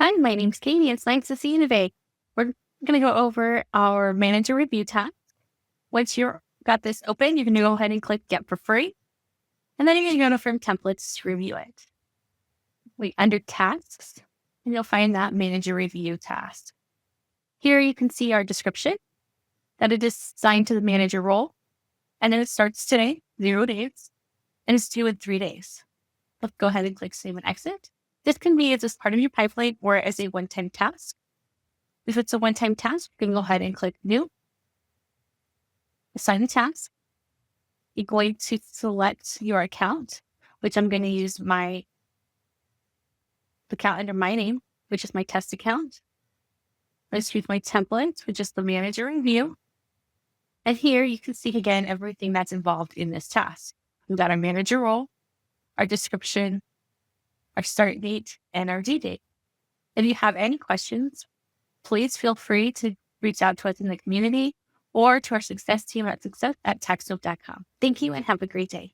Hi, my name's Katie. It's nice to see you today. We're going to go over our manager review task. Once you've got this open, you're going to go ahead and click Get for Free. And then you're going to go to From Templates to review it. Under Tasks, and you'll find that Manager Review task. Here you can see our description, that it is assigned to the manager role. And then it starts today, 0 days, and it's due in 3 days. Let's go ahead and click Save and Exit. This can be as part of your pipeline or as a one-time task. If it's a one-time task, you can go ahead and click New, assign the task. You're going to select your account, which I'm going to use the account under my name, which is my test account. Let's choose my template, which is the manager review. And here you can see again everything that's involved in this task. We've got our manager role, our description, our start date, and our due date. If you have any questions, please feel free to reach out to us in the community or to our success team at success@taxdome.com. Thank you and have a great day.